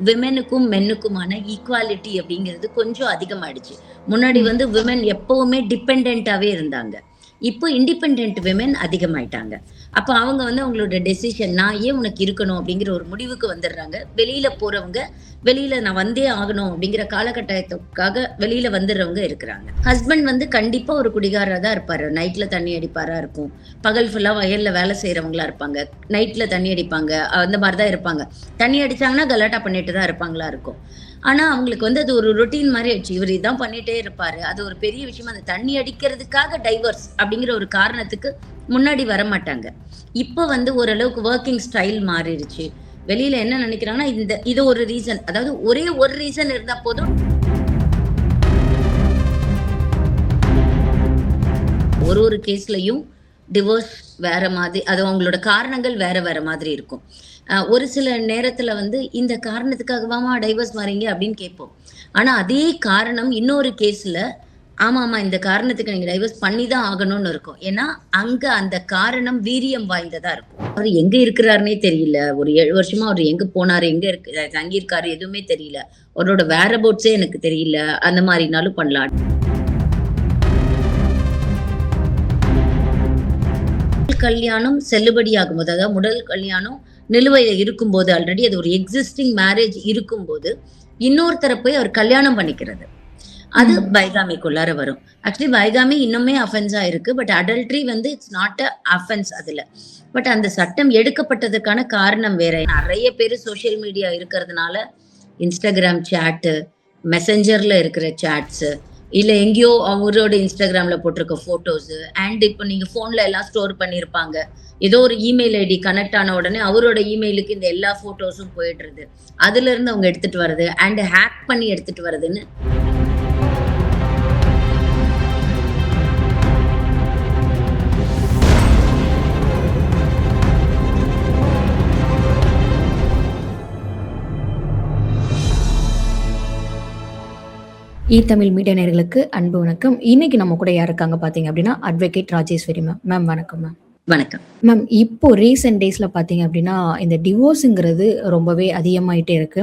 விமெனுக்கும் மென்னுக்குமான equality அப்படிங்கிறது கொஞ்சம் அதிகமாயிடுச்சு. முன்னாடி வந்து விமென் எப்பவுமே டிபெண்டன்ட்டாவே இருந்தாங்க. இப்போ இண்டிபெண்டன்ட் விமென் அதிகமாயிட்டாங்க. அப்ப அவங்க வந்து அவங்களோட டெசிஷன் நான் ஏன் உனக்கு இருக்கணும் அப்படிங்கிற ஒரு முடிவுக்கு வந்துடுறாங்க. வெளியில போறவங்க, வெளியில நான் வந்தே ஆகணும் அப்படிங்கிற காலகட்டாயத்துக்காக வெளியில வந்துடுறவங்க இருக்கிறாங்க. ஹஸ்பண்ட் வந்து கண்டிப்பா ஒரு குடிகாரரா தான் இருப்பாரு. நைட்ல தண்ணி அடிப்பாரா இருக்கும். பகல் ஃபுல்லா வயல்ல வேலை செய்றவங்களா இருப்பாங்க. நைட்ல தண்ணி அடிப்பாங்க. அந்த மாரி தான் இருப்பாங்க. தண்ணி அடிச்சாங்கன்னா கலாட்டா பண்ணிட்டு தான் இருப்பாங்களா இருக்கும். ஆனா, அவங்களுக்கு வந்து அது ஒரு ரொட்டீன் மாரி ஆயிடுச்சு. இவரு இதான் பண்ணிட்டே இருப்பாரு. அது ஒரு பெரிய விஷயமா அந்த தண்ணி அடிக்கிறதுக்காக டைவர்ஸ் அப்படிங்கிற ஒரு காரணத்துக்கு முன்னாடி வரமாட்டாங்க. இப்ப வந்து ஓரளவுக்கு வொர்க்கிங் ஸ்டைல் மாறிருச்சு. வெளியில என்ன நெனைக்கிறாங்கன்னா, இது ஒரு ரீசன். அதாவது ஒரே ஒரு ரீசன் இருந்தா போதும். ஒரு கேஸ்லயும் டிவோர்ஸ் வேற மாதிரி அது அவங்களோட காரணங்கள் வேற வேற மாதிரி இருக்கும். ஒரு சில நேரத்துல வந்து இந்த காரணத்துக்காகவாம்மா டைவர்ஸ் வரீங்க அப்படின்னு கேட்போம். ஆனா அதே காரணம் இன்னொரு கேஸ்ல ஆமாமா இந்த காரணத்துக்கு நீங்க டைவர்ஸ் பண்ணி தான் ஆகணும்னு இருக்கும். ஏன்னா, அங்க அந்த காரணம் வீரியம் வாய்ந்ததா இருக்கும். அவரு எங்க இருக்கிறாருன்னே தெரியல. ஒரு 7 வருஷமா அவரு எங்க போனாரு, எங்க தங்கியிருக்காரு எதுவுமே தெரியல. அவரோட வேர் அபவுட்ஸே எனக்கு தெரியல. அந்த மாரினாலும் பண்ணலாம். கல்யாணம் செல்லுபடியாகும்போது, அதாவது முதல் கல்யாணம் நிலுவையில இருக்கும்போது, ஆல்ரெடி அது ஒரு எக்ஸிஸ்டிங் மேரேஜ் இருக்கும்போது, இன்னொருத்தர போய் அவர் கல்யாணம் பண்ணிக்கிறது. அது ம். பைகாமிக்குள்ளார வரும். ஆக்சுவலி பைகாமி இன்னுமே அஃபென்ஸா இருக்கு. பட் அடல்ட்ரி வந்து இட்ஸ் நாட் அ அஃபென்ஸ் அதுல. பட் அந்த சட்டம் எடுக்கப்பட்டதுக்கான காரணம் வேற. நெறைய பேரு சோசியல் மீடியா இருக்கிறதுனால, Instagram சேட்டு, மெசஞ்சர்ல இருக்கிற சேட்ஸு, இல்ல எங்கேயோ அவரோட Instagramல போட்டிருக்க ஃபோட்டோஸு, அண்ட் இப்ப நீங்க ஃபோன்ல எல்லாம் ஸ்டோர் பண்ணியிருப்பாங்க. ஏதோ ஒரு இமெயில் ஐடி கனெக்ட் ஆன உடனே அவரோட இமெயிலுக்கு இந்த எல்லா ஃபோட்டோஸும் போயிடுறது. அதுலருந்து அவங்க எடுத்துட்டு வர்றது, அண்ட் ஹேக் பண்ணி எடுத்துட்டு வர்றதுன்னு தமிழ் மீடியா நேயர்களுக்கு அன்பு வணக்கம். இன்னைக்கு நம்ம கூட யார் இருக்காங்க பார்த்தீங்க அப்படின்னா, அட்வொகேட் ராஜேஸ்வரி மேம். மேம் வணக்கம் மேம். வணக்கம். மேம் இப்போ ரீசென்ட் டேஸ்ல பார்த்தீங்க அப்படின்னா, இந்த டிவோர்ஸுங்கிறது ரொம்பவே அதிகமாயிட்டே இருக்கு.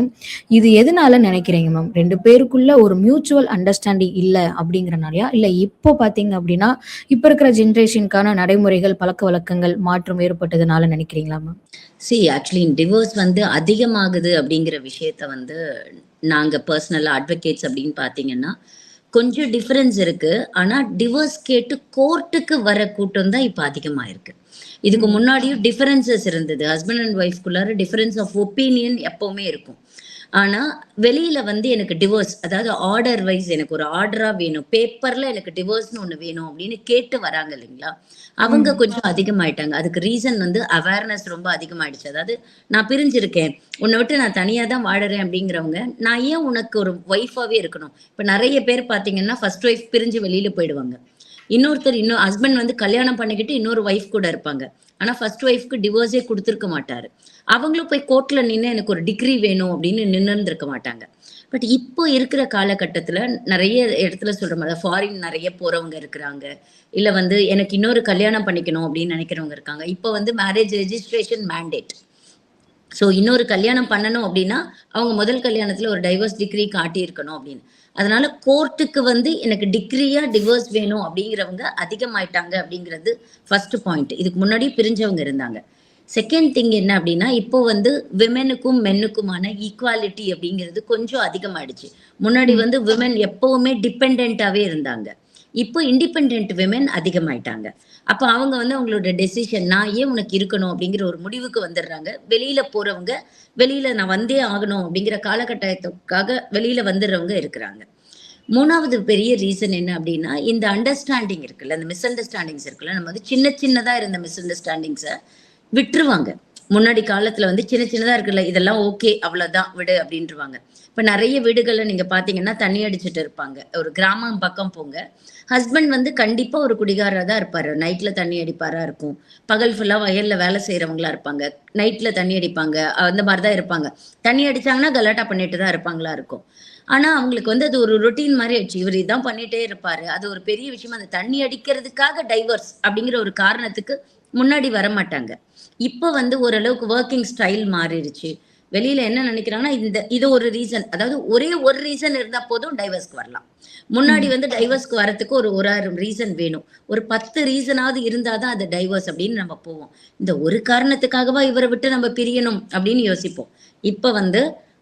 இது எதனால நினைக்கிறீங்க மேம்? 2 பேருக்குள்ள ஒரு மியூச்சுவல் அண்டர்ஸ்டாண்டிங் இல்ல அப்படிங்கிறனாலயா? இல்ல இப்போ பார்த்தீங்க அப்படின்னா, இப்ப இருக்கிற ஜெனரேஷனுக்கான நடைமுறைகள், பழக்கவழக்கங்கள் மாற்றம் ஏற்பட்டதுனால நினைக்கிறீங்களா மேம்? ஆக்சுவலி டிவோர்ஸ் வந்து அதிகமாகுது அப்படிங்கிற விஷயத்த வந்து நாங்க பெர்சனலா அட்வொகேட்ஸ் அப்படின்னு பார்த்தீங்கன்னா, கொஞ்சம் டிஃபரன்ஸ் இருக்கு. ஆனா டிவோர்ஸ் கேட்டு கோர்ட்டுக்கு வர கூட்டம் தான் இப்ப அதிகமா இருக்கு. இதுக்கு ம். முன்னாடியும் டிஃபரன்சஸ் இருந்தது. ஹஸ்பண்ட் அண்ட் ஒய்ஃப்குள்ளார டிஃபரன்ஸ் ஆஃப் ஒப்பீனியன் எப்பவுமே இருக்கும். ஆனா, வெளியில வந்து எனக்கு டிவோர்ஸ் அதாவது ஆர்டர் வைஸ் எனக்கு ஒரு ஆர்டரா வேணும். பேப்பர்ல எனக்கு டிவோர்ஸ்ன்னு ஒண்ணு வேணும் அப்படின்னு கேட்டு வராங்க இல்லைங்களா? அவங்க ம். கொஞ்சம் அதிகமாயிட்டாங்க. அதுக்கு ரீசன் வந்து அவேர்னஸ் ரொம்ப அதிகமாயிடுச்சு. அதாவது நான் பிரிஞ்சிருக்கேன். உன்ன விட்டு நான் தனியா தான் வாழுறேன் அப்படிங்கிறவங்க, நான் ஏன் உனக்கு ஒரு ஒய்ஃபாவே இருக்கணும்? இப்ப நெறைய பேர் பார்த்தீங்கன்னா, ஃபர்ஸ்ட் ஒய்ஃப் பிரிஞ்சு வெளியில போயிடுவாங்க. இன்னும் ஹஸ்பண்ட் வந்து கல்யாணம் பண்ணிக்கிட்டு இன்னொரு ஒய்ஃப் கூட இருப்பாங்க. ஆனா ஃபர்ஸ்ட் ஒய்ஃப்க்கு டிவோர்ஸே குடுத்திருக்க மாட்டாரு. அவங்களும் போய் கோர்ட்ல நின்னு எனக்கு ஒரு டிகிரி வேணும் அப்படின்னு நின்னுருந்திருக்க மாட்டாங்க. பட் இப்போ இருக்கிற காலகட்டத்துல நெறைய இடத்துல சொல்ற மாரி ஃபாரின் நெறைய போறவங்க இருக்கிறாங்க. இல்ல வந்து எனக்கு இன்னொரு கல்யாணம் பண்ணிக்கணும் அப்படின்னு நெனைக்கிறவங்க இருக்காங்க. இப்ப வந்து மேரேஜ் ரெஜிஸ்ட்ரேஷன் மேண்டேட். இன்னொரு கல்யாணம் பண்ணணும் அப்டின்னா, அவங்க முதல் கல்யாணத்துல ஒரு டைவர்ஸ் டிக்ரி காட்டியிருக்கணும் அப்படின்னு. அதனால கோர்ட்டுக்கு வந்து எனக்கு டிக்ரியா டிவோர்ஸ் வேணும் அப்படிங்கிறவங்க அதிகமாயிட்டாங்க அப்படிங்கிறது ஃபர்ஸ்ட் பாயிண்ட். இதுக்கு முன்னாடி பிரிஞ்சவங்க இருந்தாங்க. செகண்ட் திங் என்ன அப்டின்னா, இப்போ வந்து விமெனுக்கும் மென்னுக்குமான ஈக்குவாலிட்டி அப்படிங்கிறது கொஞ்சம் அதிகமாயிடுச்சு. முன்னாடி ம். வந்து விமென் எப்பவுமே டிபெண்டன்ட்டாவே இருந்தாங்க. இப்போ இண்டிபெண்டன்ட் விமென் அதிகமாயிட்டாங்க. அப்ப அவங்க வந்து அவங்களோட டெசிஷன் நான் ஏன் உனக்கு இருக்கணும் அப்படிங்கிற ஒரு முடிவுக்கு வந்துடுறாங்க. வெளியில போறவங்க, வெளியில நான் வந்தே ஆகணும் அப்படிங்கிற காலகட்டாயத்துக்காக வெளியில வந்துடுறவங்க இருக்கிறாங்க. 3வது பெரிய ரீசன் என்ன அப்படின்னா, இந்த அண்டர்ஸ்டாண்டிங் இருக்குல்ல, இந்த மிஸ் அண்டர்ஸ்டாண்டிங்ஸ் இருக்குல்ல, நம்ம வந்து சின்ன சின்னதா இருந்த மிஸ் அண்டர்ஸ்டாண்டிங்ஸ விட்டுருவாங்க. முன்னாடி காலத்துல வந்து சின்ன சின்னதா இருக்குல்ல, இதெல்லாம் ஓகே அவ்வளோதான் விடு அப்படின்ருவாங்க. இப்ப நெறைய வீடுகள்ல நீங்க பார்த்தீங்கன்னா, தண்ணி அடிச்சுட்டு இருப்பாங்க. ஒரு கிராமம் பக்கம் போங்க. ஹஸ்பண்ட் வந்து கண்டிப்பா ஒரு குடிகாரரா தான் இருப்பாரு. நைட்ல தண்ணி அடிப்பாரா இருக்கும். பகல் ஃபுல்லா வயல்ல வேலை செய்றவங்களா இருப்பாங்க. நைட்ல தண்ணி அடிப்பாங்க. அந்த மாரி தான் இருப்பாங்க. தண்ணி அடிச்சாங்கன்னா கலாட்டா பண்ணிட்டு தான் இருப்பாங்களா இருக்கும். ஆனா, அவங்களுக்கு வந்து அது ஒரு ரொட்டீன் மாரி ஆயிடுச்சு. இவரு இதான் பண்ணிட்டே இருப்பாரு. அது ஒரு பெரிய விஷயமா அந்த தண்ணி அடிக்கிறதுக்காக டைவர்ஸ் அப்படிங்கிற ஒரு காரணத்துக்கு முன்னாடி வரமாட்டாங்க. இப்ப வந்து ஓரளவுக்கு வொர்க்கிங் ஸ்டைல் மாறிருச்சு. வெளியில என்ன நினைக்கிறாங்கன்னா, இது ஒரு ரீசன். அதாவது ஒரே ஒரு ரீசன் இருந்தா போதும் டைவர்ஸ்க்கு வரலாம். முன்னாடி ம். வந்து டைவர்ஸ்க்கு வரதுக்கு ஒரு 1000 ரீசன் வேணும். ஒரு 10 ரீசனாவது இருந்தா தான் அது டைவர்ஸ் அப்படின்னு நம்ம போவோம். இந்த ஒரு காரணத்துக்காகவா இவர விட்டு நம்ம பிரியணும் அப்படின்னு யோசிப்போம். இப்ப வந்து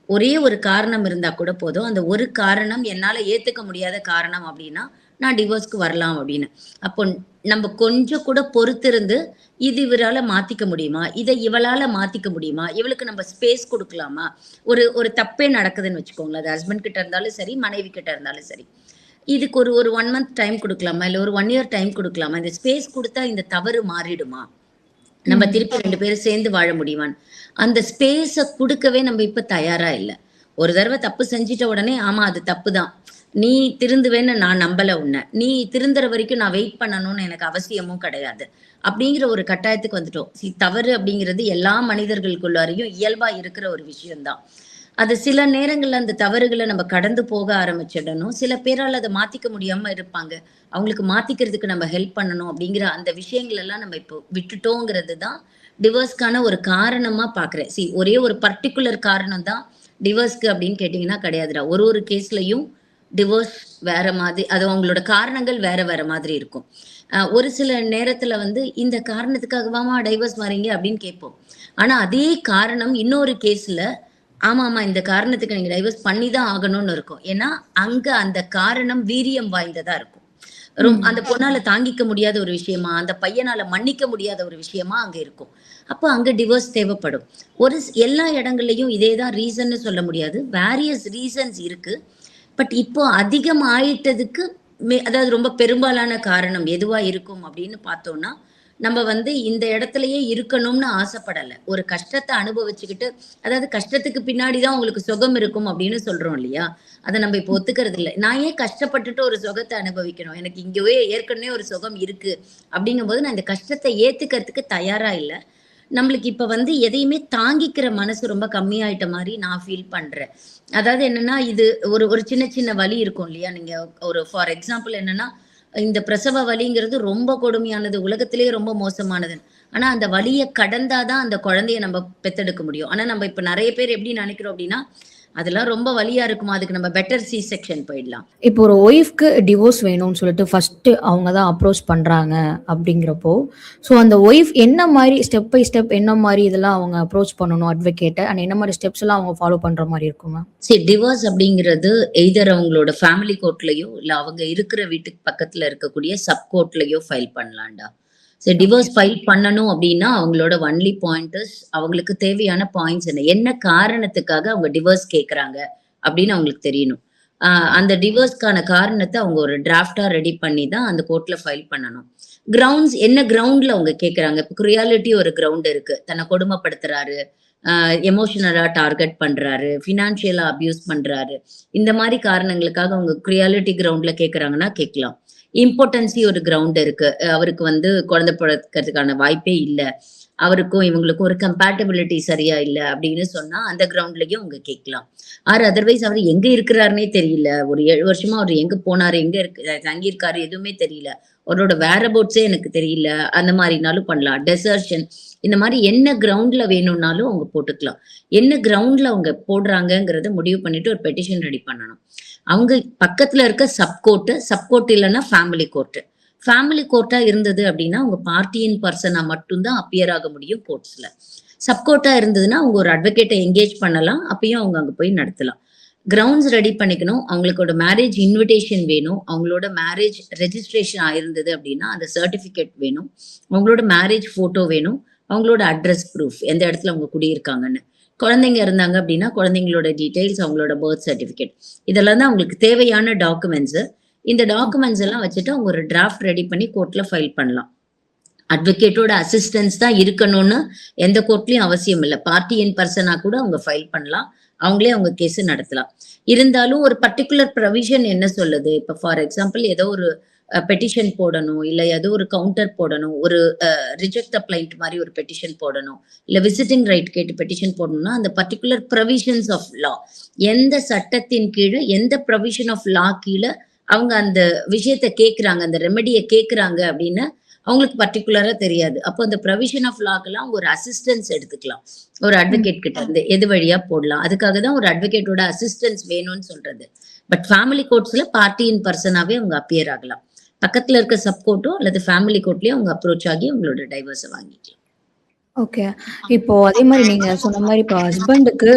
ஒரே ஒரு காரணம் இருந்தா கூட போதும். அந்த ஒரு காரணம் என்னால ஏத்துக்க முடியாத காரணம் அப்படின்னா, நான் டிவோர்ஸ்க்கு வரலாம் அப்படின்னு. அப்போ நம்ம கொஞ்சம் கூட பொறுத்திருந்து, இது இவரால மாத்திக்க முடியுமா? இத இவளால மாத்திக்க முடியுமா? இவளுக்கு நம்ம ஸ்பேஸ் குடுக்கலாமா? ஒரு ஒரு தப்பே நடக்குதுன்னு வச்சுக்கோங்களேன். அது ஹஸ்பண்ட் கிட்ட இருந்தாலும் சரி, மனைவி கிட்ட இருந்தாலும் சரி. இதுக்கு ஒரு ஒரு 1 மந்த் டைம் குடுக்கலாமா? இல்ல ஒரு 1 இயர் டைம் குடுக்கலாமா? இந்த ஸ்பேஸ் குடுத்தா இந்த தவறு மாறிடுமா? நம்ம ம். திருப்பி 2 பேரும் சேர்ந்து வாழ முடியுமான்னு. அந்த ஸ்பேஸ குடுக்கவே நம்ம இப்ப தயாரா இல்ல. ஒரு தடவ தப்பு செஞ்சுட்ட உடனே, ஆமா அது தப்பு தான். நீ திருந்துவேன்னு நான் நம்பல உன்ன. நீ திருந்துற வரைக்கும் நான் வெயிட் பண்ணணும்னு எனக்கு அவசியமும் கிடையாது. அப்படிங்கிற ஒரு கட்டாயத்துக்கு வந்துட்டோம். தவறு அப்படிங்கிறது எல்லா மனிதர்களுக்குள்ளாரையும் இயல்பா இருக்கிற ஒரு விஷயம் தான். அது சில நேரங்கள்ல அந்த தவறுகள நம்ம கடந்து போக ஆரம்பிச்சிடணும். சில பேரால அத மாத்திக்க முடியாம இருப்பாங்க. அவங்களுக்கு மாத்திக்கிறதுக்கு நம்ம ஹெல்ப் பண்ணணும் அப்படிங்கிற அந்த விஷயங்கள் எல்லாம் நம்ம இப்போ விட்டுட்டோங்கிறது தான் டிவோர்ஸ்க்கான ஒரு காரணமா பார்க்குறேன். ஒரே ஒரு பர்ட்டிகுலர் காரணம் தான் டிவோர்ஸ்க்கு அப்படின்னு கேட்டீங்கன்னா கிடையாதுடா. ஒரு ஒரு கேஸ்லயும் டிவோர்ஸ் வேற மாதிரி அது அவங்களோட காரணங்கள் வேற வேற மாதிரி இருக்கும். ஒரு சில நேரத்துல வந்து இந்த காரணத்துக்காகவாம்மா டைவர்ஸ் வரீங்க அப்படின்னு கேட்போம். ஆனா அதே காரணம் இன்னொரு கேஸ்ல ஆமாமா. இந்த காரணத்துக்கு நீங்க டைவர்ஸ் பண்ணி தான் ஆகணும்னு இருக்கும். ஏன்னா, அங்க அந்த காரணம் வீரியம் வாய்ந்ததா இருக்கும். அந்த ம். பொண்ணால தாங்கிக்க முடியாத ஒரு விஷயமா, அந்த பையனால மன்னிக்க முடியாத ஒரு விஷயமா அங்க இருக்கும். அப்போ அங்க டிவோர்ஸ் தேவைப்படும். எல்லா இடங்கள்லயும் இதே தான் ரீசன்னு சொல்ல முடியாது. வேரியஸ் ரீசன்ஸ் இருக்கு. பட் இப்போ அதிகம் ஆயிட்டதுக்கு அதாவது ரொம்ப பெரும்பாலான காரணம் எதுவா இருக்கும் அப்படின்னு பார்த்தோம்னா, நம்ம வந்து இந்த இடத்திலேயே இருக்கணும்னு ஆசைப்படல. ஒரு கஷ்டத்த அனுபவிச்சுக்கிட்டு அதாவது கஷ்டத்துக்கு பின்னாடி தான் உங்களுக்கு சுகம் இருக்கும் அப்படின்னு சொல்றோம் இல்லையா? அத நம்ம இப்போ ஒத்துக்கிறது இல்ல. நான் ஏன் கஷ்டப்பட்டுட்டு ஒரு சுகத்த அனுபவிக்கணும்? எனக்கு இங்கவே ஏற்கனவே ஒரு சுகம் இருக்கு. அப்படிங்கும்போது நான் இந்த கஷ்டத்த ஏத்துக்கிறதுக்கு தயாரா இல்ல. நம்மளுக்கு இப்ப வந்து எதையுமே தாங்கிக்கிற மனசு ரொம்ப கம்மியாயிட்ட மாரி நான் ஃபீல் பண்றேன். அதாவது என்னன்னா, இது ஒரு ஒரு சின்ன சின்ன வலி இருக்கும் இல்லையா? நீங்க ஒரு ஃபார் எக்ஸாம்பிள் என்னன்னா, இந்த பிரசவ வலிங்கிறது ரொம்ப கொடுமையானது. உலகத்திலேயே ரொம்ப மோசமானது. ஆனா, அந்த வலிய கடந்தா தான் அந்த குழந்தைய நம்ம பெத்தெடுக்க முடியும். ஆனா, நம்ம இப்ப நெறைய பேர் எப்படி நெனைக்கிறோம் அப்படின்னா, அதெல்லாம் ரொம்ப வலியா இருக்குமா, அதுக்கு நம்ம பெட்டர் சி செக்ஷன் போயிடலாம். இப்போ ஒரு ஒய்ஃப்க்கு டிவோர்ஸ் வேணும்னு சொல்லிட்டு ஃபர்ஸ்ட்டு அவங்க தான் அப்ரோச் பண்றாங்க அப்படிங்கிறப்போ, ஸோ அந்த ஒய்ஃப் என்ன மாரி ஸ்டெப் பை ஸ்டெப் என்ன மாரி இதெல்லாம் அவங்க அப்ரோச் பண்ணணும் அட்வொகேட்ட அண்ட் என்ன மாரி ஸ்டெப்ஸ்லாம் அவங்க ஃபாலோ பண்ற மாரி இருக்கும் மேம்? டிவோர்ஸ் அப்படிங்கிறது எய்தர் அவங்களோட ஃபேமிலி கோர்ட்லயோ, இல்ல அவங்க இருக்கிற வீட்டுக்கு பக்கத்துல இருக்கக்கூடிய சப் கோர்ட்லயோ ஃபைல் பண்ணலாம்டா. ஓகே. டிவோர்ஸ் ஃபைல் பண்ணணும் அப்படின்னா, அவங்களோட ஒன்லி பாயிண்ட் இஸ் அவங்களுக்கு தேவையான பாயிண்ட்ஸ் என்ன? என்ன காரணத்துக்காக அவங்க டிவோர்ஸ் கேட்கறாங்க அப்படின்னு அவங்களுக்கு தெரியணும். அ அந்த டிவோர்ஸ்க்கான காரணத்த அவங்க ஒரு டிராஃப்ட்டா ரெடி பண்ணி தான் அந்த கோர்ட்ல ஃபைல் பண்ணணும். கிரவுண்ட்ஸ் என்ன கிரவுண்ட்ல அவங்க கேட்கறாங்க? இப்ப கிரியாலிட்டி ஒரு கிரவுண்ட் இருக்கு. தன்ன கொடுமைப்படுத்துறாரு, எமோஷனலா டார்கெட் பண்றாரு, ஃபினான்ஷியலா அபியூஸ் பண்றாரு. இந்த மாரி காரணங்களுக்காக அவங்க கிரியாலிட்டி கிரவுண்ட்ல கேட்கறாங்கன்னா கேட்கலாம். இம்பார்ட்டன்சி ஒரு கிரவுண்ட் இருக்கு. அவருக்கு வந்து குழந்தை பொறக்கறதுக்கான வாய்ப்பே இல்ல. அவருக்கும் இவங்களுக்கும் ஒரு கம்பேட்டபிலிட்டி சரியா இல்ல அப்படின்னு சொன்னா, அந்த கிரவுண்ட்லயும் அவங்க கேட்கலாம். அதர்வைஸ் அவரு எங்க இருக்கிறாருன்னே தெரியல. ஒரு 7 வருஷமா அவரு எங்க போனாரு, எங்க தங்கியிருக்காரு எதுவுமே தெரியல. அவரோட வேர் அபவுட்ஸே எனக்கு தெரியல. அந்த மாரினாலும் பண்ணலாம். டெசர்ஷன் இந்த மாரி என்ன கிரவுண்ட்ல வேணும்னாலும் அவங்க போட்டுக்கலாம். என்ன கிரவுண்ட்ல அவங்க போடுறாங்கங்கிறத முடிவு பண்ணிட்டு ஒரு பெட்டிஷன் ரெடி பண்ணணும். அவங்க பக்கத்துல இருக்க சப் கோர்ட் இல்லன்னா ஃபேமிலி கோர்ட். ஃபேமிலி கோர்ட்டா இருந்தது அப்டின்னா, அவங்க பார்ட்டியின் பெர்சனா மட்டும் தான் அப்பியர் ஆக முடியும் கோர்ட்ஸ்ல. சப் கோர்ட்டா இருந்ததுன்னா, அவங்க ஒரு அட்வொகேட்ட என்கேஜ் பண்ணலாம். அப்பயும் அவங்க அங்க போய் நடத்தலாம். கிரவுண்ட்ஸ் ரெடி பண்ணிக்கணும். அவங்களுக்கோட மேரேஜ் இன்விடேஷன் வேணும். அவங்களோட மேரேஜ் ரெஜிஸ்ட்ரேஷன் ஆயிருந்தது அப்டின்னா, அந்த சர்டிஃபிகேட் வேணும். அவங்களோட மேரேஜ் ஃபோட்டோ வேணும். அவங்களோட அட்ரஸ் ப்ரூஃப் எந்த இடத்துல அவங்க குடியிருக்காங்கன்னு. குழந்தைங்க இருந்தாங்க அப்டின்னா, குழந்தைங்களோட டீட்டெயில்ஸ், அவங்களோட பர்த் சர்டிஃபிகேட். இதெல்லாம் தான் அவங்களுக்கு தேவையான டாக்குமெண்ட்ஸு. இந்த டாக்குமெண்ட்ஸ் எல்லாம் வச்சுட்டு அவங்க ஒரு டிராஃப்ட் ரெடி பண்ணி கோர்ட்ல ஃபைல் பண்ணலாம். அட்வொகேட்டோட அசிஸ்டன்ஸ் தான் இருக்கணும்னு எந்த கோர்ட்லயும் அவசியம் இல்ல. பார்ட்டி இன் பெர்சனா கூட அவங்க ஃபைல் பண்ணலாம். அவங்களே அவங்க கேஸ் நடத்தலாம். இருந்தாலும் ஒரு பர்ட்டிகுலர் ப்ரொவிஷன் என்ன சொல்லுது? இப்ப ஃபார் எக்ஸாம்பிள் ஏதோ ஒரு பெட்டிஷன் போடணும். இல்ல ஏதோ ஒரு கவுண்டர் போடணும். ஒரு ரிஜெக்ட் த பிளைண்ட் மாரி ஒரு பெட்டிஷன் போடணும். இல்ல விசிட்டிங் ரைட் கேட்டு பெட்டிஷன் போடணும்னா, அந்த பர்ட்டிகுலர் ப்ரொவிஷன்ஸ் ஆஃப் லா எந்த சட்டத்தின் கீழ, எந்த ப்ரொவிஷன் ஆஃப் லா கீழ அவங்க அந்த விஷயத்த கேட்குறாங்க, அந்த ரெமெடிய கேட்குறாங்க அப்படின்னு அவங்களுக்கு பர்ட்டிகுலரா தெரியாது. அப்போ அந்த ப்ரொவிஷன் ஆஃப் லாக்கெல்லாம் ஒரு அசிஸ்டன்ஸ் எடுத்துக்கலாம். ஒரு ம். அட்வொகேட் கிட்ட இருந்து எது வழியா போடலாம். அதுக்காக தான் ஒரு அட்வொகேட்டோட அசிஸ்டன்ஸ் வேணும்னு சொல்றது. பட் ஃபேமிலி கோர்ட்ஸ்ல பார்ட்டி இன் பெர்சனாவே அவங்க அப்பியர் ஆகலாம். பக்கத்துல இருக்க சப் கோர்ட்டோ அல்லது ஃபேமிலி கோர்ட்லயோ அவங்க அப்ரோச் ஆகி அவங்களோட டைவர்ஸ வாங்கிக்கலாம். ஓகே. இப்போ அதே மாரி நீங்க சொன்ன மாரி இப்போ ஹஸ்பண்டுக்கு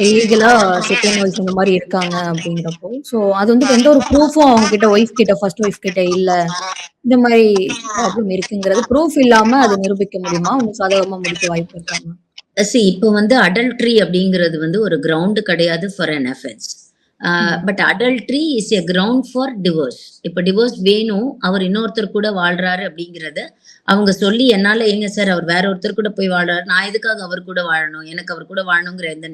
இல்லீகலா செகண்ட் ஒய்ஃப் இந்த மாரி இருக்காங்க அப்படிங்கிறப்போ, ஸோ அது வந்து இப்ப எந்த ஒரு ப்ரூஃபும் அவங்க கிட்ட ஒய்ஃப் கிட்ட ஃபர்ஸ்ட் ஒய்ஃப் கிட்ட இல்ல. இந்த மாரி ப்ராப்ளம் இருக்குங்கிறது ப்ரூஃப் இல்லாம அத நிரூபிக்க முடியுமா? உங்களுக்கு சாதகமா முடிக்க வாய்ப்பு இருக்கா மேம்? இப்போ வந்து அடல்ட்ரி அப்படிங்கிறது வந்து ஒரு கிரவுண்ட் கிடையாது ஃபார் அன் அஃபென்ஸ். ம். But adultery is a ground for divorce. இப்போ டிவோர்ஸ் வேணும், அவர் இன்னொருத்தர் கூட வாழ்றாரு அப்படிங்கிறத அவங்க சொல்லி என்னால ஏங்க சார் அவர் வேற ஒருத்தர் கூட போய் வாழ்றாரு, நான் எதுக்காக அவர் கூட வாழணும்? எனக்கு அவர் கூட வாழணுங்கிற எந்த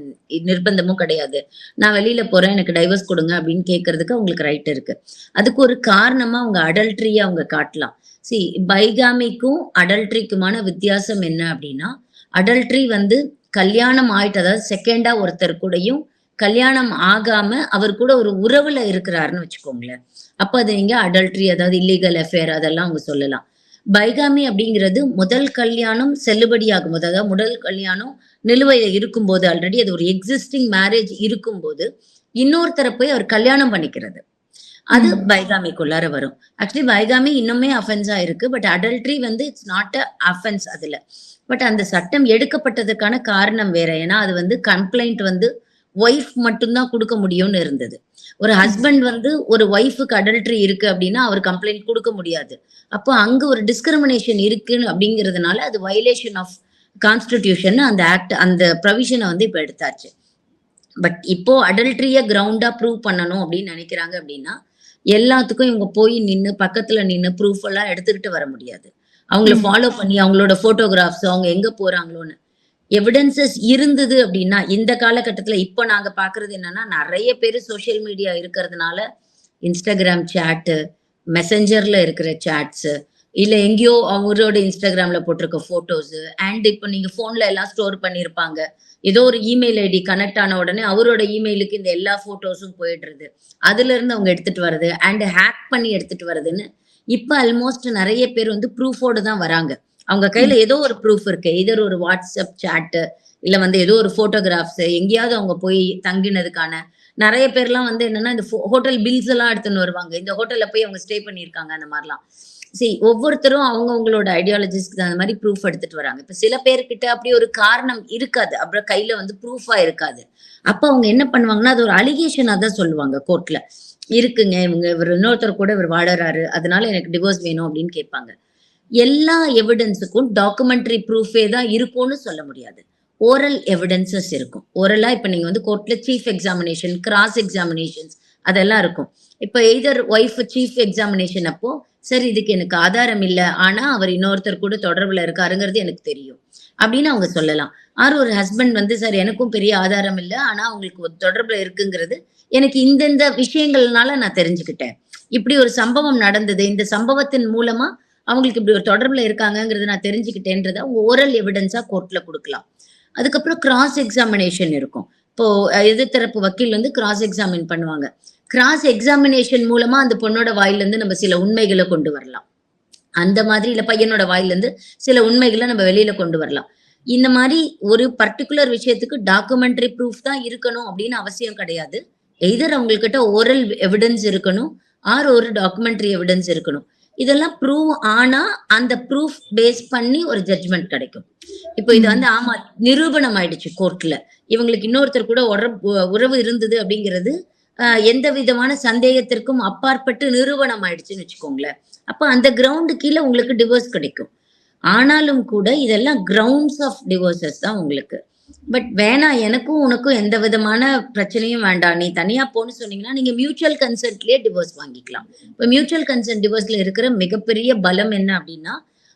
நிர்பந்தமும் கிடையாது. நான் வெளியில போறேன், எனக்கு டைவர்ஸ் குடுங்க அப்படின்னு கேட்கறதுக்கு அவங்களுக்கு ரைட் இருக்கு. அதுக்கு ஒரு காரணமா அவங்க அடல்ட்ரிய அவங்க காட்டலாம். சி பைகாமிக்கும் அடல்ட்ரிக்குமான வித்தியாசம் என்ன அப்படின்னா, அடல்ட்ரி வந்து கல்யாணம் ஆயிட்டு அதாவது செகண்டா ஒருத்தர் கூடயும் கல்யாணம் ஆகாம அவர் கூட ஒரு உறவுல இருக்கிறாருன்னு வச்சுக்கோங்களேன். அப்ப அது நீங்க அடல்ட்ரி அதாவது இல்லீகல் அஃபேர் அதெல்லாம் அவங்க சொல்லலாம். பைகாமி அப்படிங்கிறது முதல் கல்யாணம் செல்லுபடியாகும்போது, அதாவது முதல் கல்யாணம் நிலுவையில இருக்கும்போது ஆல்ரெடி அது ஒரு எக்ஸிஸ்டிங் மேரேஜ் இருக்கும்போது, இன்னொருத்தர போய் அவர் கல்யாணம் பண்ணிக்கிறது. அது ம். பைகாமிக்குள்ளார வரும். ஆக்சுவலி பைகாமி இன்னுமே அஃபென்ஸா இருக்கு. பட் அடல்ட்ரி வந்து இட்ஸ் நாட் அ அஃபென்ஸ் அதுல. பட் அந்த சட்டம் எடுக்கப்பட்டதுக்கான காரணம் வேற. ஏன்னா, அது வந்து கம்ப்ளைண்ட் வந்து ஒய்ஃப் மட்டும் தான் குடுக்க முடியும்னு இருந்தது. ஒரு ம். ஹஸ்பண்ட் வந்து ஒரு ஒய்ஃப்க்கு அடல்ட்ரி இருக்கு அப்டின்னா, அவர் கம்ப்ளைண்ட் குடுக்க முடியாது. அப்போ அங்க ஒரு டிஸ்கிரிமினேஷன் இருக்குன்னு அப்டிங்கிறதுனால, அது வயலேஷன் ஆஃப் கான்ஸ்டிடியூஷன் அந்த ஆக்ட் அந்த ப்ரொவிஷன வந்து இப்ப எடுத்தாச்சு. பட் இப்போ அடல்ட்ரிய கிரவுண்டா ப்ரூவ் பண்ணணும் அப்படின்னு நினைக்கிறாங்க அப்படின்னா, எல்லாத்துக்கும் இவங்க போய் நின்னு, பக்கத்துல நின்னு ப்ரூஃப் எல்லாம் எடுத்துக்கிட்டு வர முடியாது. அவங்கள ம். ஃபாலோ பண்ணி அவங்களோட ஃபோட்டோகிராஃப்ஸ் அவங்க எங்க போறாங்களோன்னு. எவிடன்ஸஸ் இருந்தது அப்படின்னா, இந்த காலகட்டத்துல இப்ப நாங்க பார்க்கிறது என்னன்னா, நெறைய பேரு சோசியல் மீடியா இருக்கிறதுனால, Instagram சேட்டு, மெசஞ்சர்ல இருக்கிற சேட்ஸு, இல்ல எங்கேயோ அவரோட Instagramல போட்டிருக்க ஃபோட்டோஸு, அண்ட் இப்ப நீங்க ஃபோன்ல எல்லாம் ஸ்டோர் பண்ணியிருப்பாங்க. ஏதோ ஒரு இமெயில் ஐடி கனெக்ட் ஆன உடனே அவரோட இமெயிலுக்கு இந்த எல்லா ஃபோட்டோஸும் போயிடுறது. அதுலருந்து அவங்க எடுத்துட்டு வர்றது, அண்ட் ஹேக் பண்ணி எடுத்துட்டு வர்றதுன்னு, இப்ப ஆல்மோஸ்ட் நெறைய பேர் வந்து ப்ரூஃபோட தான் வராங்க. அவங்க கையில ம். ஏதோ ஒரு ப்ரூஃப் இருக்கு. எய்தர் ஒரு வாட்ஸ்அப் சேட்டு, இல்ல வந்து ஏதோ ஒரு ஃபோட்டோகிராஃப்ஸ் எங்கேயாவது அவங்க போய் தங்கினதுக்கான நெறைய பேர்லாம் வந்து என்னன்னா, இந்த ஹோட்டல் பில்ஸ் எல்லாம் எடுத்துன்னு வருவாங்க. இந்த ஹோட்டல்ல போய் அவங்க ஸ்டே பண்ணியிருக்காங்க அந்த மாரிலாம். ஒவ்வொருத்தரும் அவங்கவங்களோட ஐடியாலஜிஸ்க்கு தகுந்த மாரி ப்ரூஃப் எடுத்துட்டு வராங்க. இப்ப சில பேர்கிட்ட அப்படி ஒரு காரணம் இருக்காது. அப்புறம் கையில வந்து ப்ரூஃபா இருக்காது. அப்ப அவங்க என்ன பண்ணுவாங்கன்னா, அது ஒரு அலிகேஷனா தான் சொல்லுவாங்க கோர்ட்ல. இருக்குங்க இவரு இன்னொருத்தர் கூட இவரு வாழறாரு. அதனால எனக்கு டிவோர்ஸ் வேணும் அப்படின்னு கேட்பாங்க. எல்லா எவிடன்ஸுக்கும் டாக்குமெண்டரி ப்ரூஃபே தான் இருக்கும்னு சொல்ல முடியாது. ஓரல் எவிடன்ஸஸ் இருக்கும். ஓரலா இப்ப நீங்க வந்து கோர்ட்ல சீஃப் எக்ஸாமினேஷன், கிராஸ் எக்ஸாமினேஷன்ஸ் அதெல்லாம் இருக்கும். இப்ப எய்தர் ஒய்ஃப் சீஃப் எக்ஸாமினேஷன் அப்போ, "சார் இதுக்கு எனக்கு ஆதாரம் இல்ல. ஆனா அவர் இன்னொருத்தர் கூட தொடர்புல இருக்காருங்கிறது எனக்கு தெரியும்." அப்படின்னு அவங்க சொல்லலாம். ஆர் ஒரு ஹஸ்பண்ட் வந்து, "சார் எனக்கும் பெரிய ஆதாரம் இல்ல. ஆனா அவங்களுக்கு ஒரு தொடர்புல இருக்குங்கிறது எனக்கு இந்தந்த விஷயங்கள்னால நான் தெரிஞ்சுக்கிட்டேன். இப்படி ஒரு சம்பவம் நடந்தது. இந்த சம்பவத்தின் மூலமா அவங்களுக்கு இப்படி ஒரு தொடர்புல இருக்காங்கங்கிறத நான் தெரிஞ்சுக்கிட்டேன்றத அவங்க ஓரல் எவிடன்ஸா கோர்ட்ல குடுக்கலாம். அதுக்கப்புறம் கிராஸ் எக்ஸாமினேஷன் இருக்கும். இப்போ எதிர்த்தரப்பு வக்கீல் வந்து கிராஸ் எக்ஸாமின் பண்ணுவாங்க. கிராஸ் எக்ஸாமினேஷன் மூலமா அந்த பொண்ணோட வாயிலருந்து நம்ம சில உண்மைகள கொண்டு வரலாம். அந்த மாதிரி இல்ல பையனோட வாயிலருந்து சில உண்மைகள நம்ம வெளியில கொண்டு வரலாம். இந்த மாரி ஒரு பர்ட்டிகுலர் விஷயத்துக்கு டாக்குமெண்டரி ப்ரூஃப் தான் இருக்கணும் அப்படின்னு அவசியம் கிடையாது. எய்தர் அவங்ககிட்ட ஓரல் எவிடன்ஸ் இருக்கணும், ஆர் ஒரு டாக்குமெண்டரி எவிடன்ஸ் இருக்கணும். இதெல்லாம் ப்ரூவ் ஆனா, அந்த ப்ரூஃப் பேஸ் பண்ணி ஒரு ஜட்ஜ்மென்ட் கிடைக்கும். இப்போ இது ம். வந்து ஆமா நிரூபணம் ஆயிடுச்சு கோர்ட்ல. இவங்களுக்கு இன்னொருத்தர் கூட உறவு இருந்தது அப்படிங்கிறது, எந்த விதமான சந்தேகத்திற்கும் அப்பாற்பட்டு நிரூபணம் ஆயிடுச்சுன்னு வச்சுக்கோங்களேன். அப்ப அந்த கிரவுண்ட் கீழ உங்களுக்கு டிவோர்ஸ் கிடைக்கும். ஆனாலும் கூட இதெல்லாம் கிரவுண்ட்ஸ் ஆஃப் டிவோர்ஸஸ் தான் உங்களுக்கு. பட் வேணாம் எனக்கும் உனக்கும் எந்த விதமான பிரச்சனையும் வேண்டாம். நீ தனியா போன்னு சொன்னீங்கன்னா, நீங்க மியூச்சுவல் கன்சென்ட்லயே டிவோர்ஸ் வாங்கிக்கலாம். இப்ப மியூச்சுவல் கன்சென்ட் டிவோர்ஸ்ல இருக்கிற மிகப்பெரிய பலம் என்ன அப்டின்னா,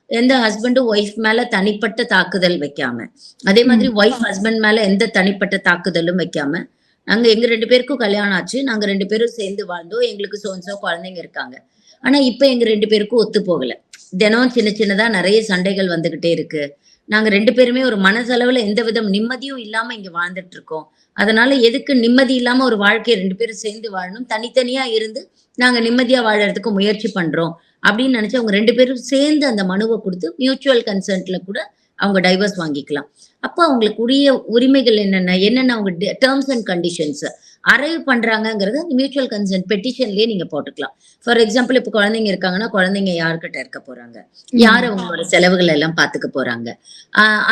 எந்த ஹஸ்பண்டும் ஒய்ஃப் மேல தனிப்பட்ட தாக்குதல் வைக்காம, அதே மாதிரி ம். ஒய்ஃப் ஹஸ்பண்ட் மேல எந்த தனிப்பட்ட தாக்குதலும் வைக்காம, நாங்க எங்க 2 பேருக்கும் கல்யாணம் ஆச்சு. நாங்க 2 பேரும் சேர்ந்து வாழ்ந்தோம். எங்களுக்கு சோ அண்ட் சோ குழந்தைங்க இருக்காங்க. ஆனா இப்ப எங்க 2 பேருக்கும் ஒத்து போகல. தினம் சின்ன சின்னதா நெறைய சண்டைகள் வந்துகிட்டே இருக்கு. நாங்க 2 பேருமே ஒரு மனசளவுல எந்தவித நிம்மதியும் இல்லாம இங்க வாழ்ந்துட்டு இருக்கோம். அதனால எதுக்கு நிம்மதி இல்லாம ஒரு வாழ்க்கைய 2 பேரும் சேர்ந்து வாழணும். தனித்தனியா இருந்து நாங்க நிம்மதியா வாழறதுக்கு முயற்சி பண்றோம். அப்படின்னு நினைச்சு அவங்க 2 பேரும் சேர்ந்து அந்த மனுவை கொடுத்து மியூச்சுவல் கன்சென்ட்ல கூட அவங்க டைவர்ஸ் வாங்கிக்கலாம். அப்ப அவங்களுக்கு உரிய உரிமைகள் என்னென்ன அவங்க டேர்ம்ஸ் அண்ட் கண்டிஷன்ஸ் அரைவ் பண்றாங்கங்கிறது அந்த மியூச்சுவல் கன்சென்ட் பெட்டிஷன்லயே நீங்க போட்டுக்கலாம். ஃபார் எக்ஸாம்பிள் இப்ப குழந்தைங்க இருக்காங்கன்னா, குழந்தைங்க யார்கிட்ட இருக்க போறாங்க, யார் ம். அவங்களோட செலவுகள் எல்லாம் பாத்துக்க போறாங்க,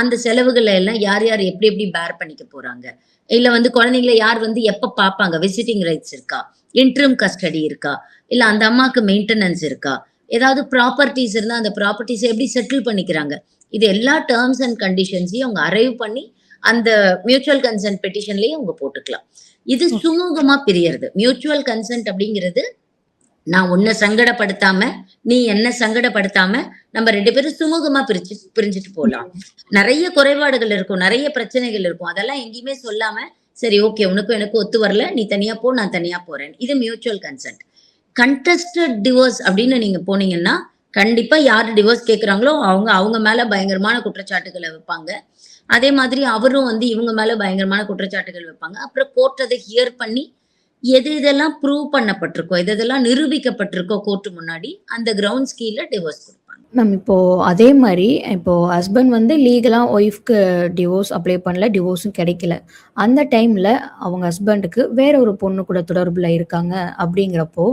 அந்த செலவுகளை எல்லாம் யார் யார் எப்படி எப்படி பேர் பண்ணிக்க போறாங்க, இல்ல வந்து குழந்தைங்களை யார் வந்து எப்ப பாப்பாங்க, விசிட்டிங் ரைட்ஸ் இருக்கா, இன்ட்ரம் கஸ்டடி இருக்கா, இல்ல அந்த அம்மாக்கு மெயின்டெனன்ஸ் இருக்கா, ஏதாவது ப்ராப்பர்ட்டிஸ் இருந்தா அந்த ப்ராப்பர்ட்டிஸ் எப்படி செட்டில் பண்ணிக்கிறாங்க, இது எல்லா டேர்ம்ஸ் அண்ட் கண்டிஷன்ஸையும் அவங்க அரைவ் பண்ணி அந்த மியூச்சுவல் கன்சென்ட் பெட்டிஷன்லயே அவங்க போட்டுக்கலாம். இது ஓகே. சுமூகமா பிரியறது. மியூச்சுவல் கன்சென்ட் அப்படிங்கிறது நான் உன்னை சங்கடப்படுத்தாம, நீ என்ன சங்கடப்படுத்தாம, நம்ம 2 பேரும் சுமூகமா பிரிஞ்சுட்டு போலாம். நெறைய குறைபாடுகள் இருக்கும், நெறைய பிரச்சனைகள் இருக்கும். அதெல்லாம் எங்கேயுமே சொல்லாம, சரி ஓகே உனக்கும் எனக்கும் ஒத்து வரல, நீ தனியா போ, நான் தனியா போறேன். இது மியூச்சுவல் கன்சென்ட். கண்டெஸ்டட் டிவோர்ஸ் அப்படின்னு நீங்க போனீங்கன்னா, கண்டிப்பா யாரு டிவோர்ஸ் கேட்கறாங்களோ, அவங்க அவங்க மேல பயங்கரமான குற்றச்சாட்டுகள வைப்பாங்க. அதே மாதிரி அவரும் வந்து இவங்க மேல பயங்கரமான குற்றச்சாட்டுகள் வைப்பாங்க. அப்புறம் கோர்ட் அத ஹியர் பண்ணி, எது எதெல்லாம் ப்ரூவ் பண்ணப்பட்டிருக்கோ, எது எதெல்லாம் நிரூபிக்கப்பட்டிருக்கோ கோர்ட் முன்னாடி, அந்த கிரவுண்ட்ஸ் கீழ டிவோர்ஸ் குடுப்பாங்க. மேம் இப்போ அதே மாரி, இப்போ ஹஸ்பண்ட் வந்து லீகலா ஒய்ஃப்க்கு டிவோர்ஸ் அப்ளை பண்ணல, டிவோர்ஸும் கிடைக்கல. அந்த டைம்ல அவங்க ஹஸ்பண்டுக்கு வேற ஒரு பொண்ணு கூட தொடர்புல இருக்காங்க அப்படிங்கிறப்போ,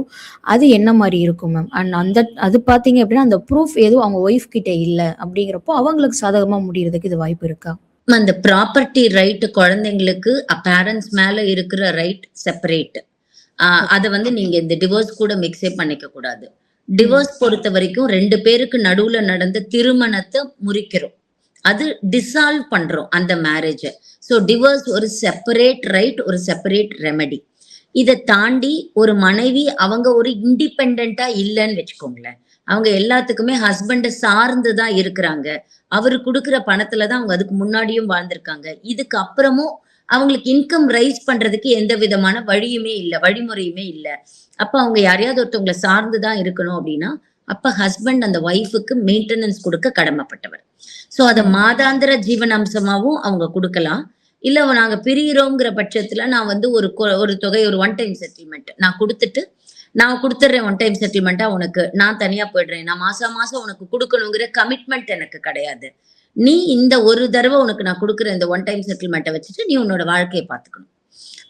அது என்ன மாரி இருக்கும் மேம்? அண்ட் அது பார்த்தீங்க அப்படின்னா, அந்த ப்ரூஃப் எதுவும் அவங்க ஒய்ஃப் கிட்ட இல்ல அப்படிங்கிறப்போ, அவங்களுக்கு சாதகமா முடியறதுக்கு இது வாய்ப்பு இருக்கா? அந்த ப்ராப்பர்ட்டி ரைட் குழந்தைங்களுக்கு பேரண்ட்ஸ் மேல இருக்கிற ரைட் செப்பரேட். அத வந்து நீங்க இந்த டிவோர்ஸ் கூட மிக்ஸே பண்ணிக்க கூடாது. ம். டிவோர்ஸ் பொறுத்த வரைக்கும் 2 பேருக்கு நடுவுல நடந்த திருமணத்தை முறிக்கிறோம். அது டிசால்வ் பண்றோம் அந்த மேரேஜ. ஸோ டிவோர்ஸ் ஒரு செப்பரேட் ரைட், ஒரு செப்பரேட் ரெமெடி. இத தாண்டி ஒரு மனைவி அவங்க ஒரு இண்டிபெண்டன்ட்டா இல்லன்னு வச்சுக்கோங்களேன். அவங்க எல்லாத்துக்குமே ஹஸ்பண்ட சார்ந்து தான் இருக்கிறாங்க. அவரு குடுக்குற பணத்துல தான் அவங்க அதுக்கு முன்னாடியும் வாழ்ந்திருக்காங்க. இதுக்கு அப்புறமும் அவங்களுக்கு இன்கம் ரைஸ் பண்றதுக்கு எந்த விதமான வழியுமே இல்ல, வழிமுறையுமே இல்ல. அப்ப அவங்க யாரையாவது ஒருத்தவங்கள சார்ந்து தான் இருக்கணும் அப்படின்னா, அப்ப ஹஸ்பண்ட் அந்த ஒய்ஃப்க்கு மெயின்டெனன்ஸ் குடுக்க கடமைப்பட்டவர். சோ அத ம். மாதாந்திர ஜீவனாம்சமாவும் அவங்க குடுக்கலாம். இல்ல நாங்க பிரியிறோங்கிற பட்சத்துல நான் வந்து ஒரு தொகை ஒரு ஒன் டைம் செட்டில்மென்ட் நான் குடுத்துட்டு, நான் குடுத்துடுறேன் ஒன் டைம் செட்டில்மென்ட்டா உனக்கு. நான் தனியா போயிடுறேன். நான் மாசம் மாசம் உனக்கு குடுக்கணுங்கிற கமிட்மெண்ட் எனக்கு கிடையாது. நீ இந்த ஒரு தடவ உனக்கு நான் குடுக்குற இந்த ஒன் டைம் செட்டில்மென்ட்ட வச்சுட்டு நீ உன்னோட வாழ்க்கைய பார்த்துக்கணும்.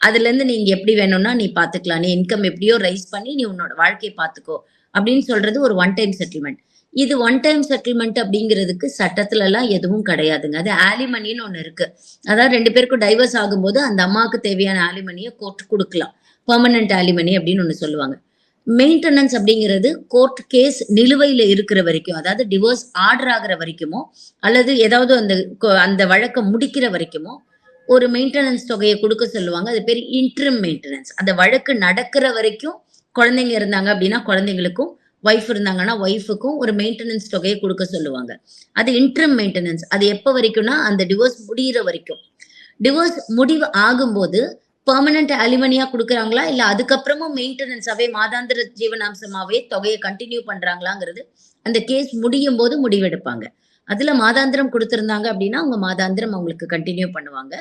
அதுலேருந்து நீங்க எப்படி வேணும்னா நீ பார்த்துக்கலாம். நீ இன்கம் எப்படியோ ரைஸ் பண்ணி நீ உன்னோட வாழ்க்கைய பார்த்துக்கோ. அப்படின்னு சொல்றது ஒரு ஒன் டைம் செட்டில்மென்ட். இது ஒன் டைம் செட்டில்மென்ட் அப்படிங்கிறதுக்கு சட்டத்துலலாம் எதுவும் கிடையாதுங்க. அது ஆலிமனின்னு ஒண்ணு இருக்கு. அதாவது 2 பேருக்கும் டைவர்ஸ் ஆகும்போது அந்த அம்மாவுக்கு தேவையான ஆலிமனிய கோர்ட் குடுக்கலாம். பெர்மனன்ட் ஆலிமனி அப்படின்னு ஒண்ணு சொல்லுவாங்க. மெயின்டெனன்ஸ் அப்படிங்கிறது கோர்ட் கேஸ் நிலுவையில இருக்கிற வரைக்கும், அதாவது டிவோர்ஸ் ஆர்டர் ஆகுற வரைக்குமோ, அல்லது ஏதாவது அந்த வழக்க முடிக்கிற வரைக்குமோ, ஒரு மெயின்டெனன்ஸ் தொகைய குடுக்க சொல்லுவாங்க. அது பேரு இன்டரிம் மெயின்டெனன்ஸ். அந்த வழக்கு நடக்கிற வரைக்கும் குழந்தைங்க இருந்தாங்க அப்படின்னா, குழந்தைங்களுக்கும், ஒய்ஃப் இருந்தாங்கன்னா, ஒய்ஃப்க்கும் ஒரு மெயின்டெனன்ஸ் தொகைய குடுக்க சொல்லுவாங்க. அது இன்டரிம் மெயின்டெனன்ஸ். அது எப்ப வரைக்கும்னா, அந்த டிவோர்ஸ் முடியிற வரைக்கும். டிவோர்ஸ் முடிவு ஆகும்போது பெர்மனன்ட் அலிமனியா குடுக்குறாங்களா? இல்ல அதுக்கப்புறமும் மெயின்டெனன்ஸாவே மாதாந்திர ஜீவனாம்சமாவே தொகைய கன்டின்யூ பண்றாங்களாங்கிறது, அந்த கேஸ் முடியும்போது முடிவெடுப்பாங்க. அதுல மாதாந்திரம் குடுத்திருந்தாங்க அப்டின்னா, அவங்க மாதாந்திரம் அவங்களுக்கு கன்டின்யூ பண்ணுவாங்க.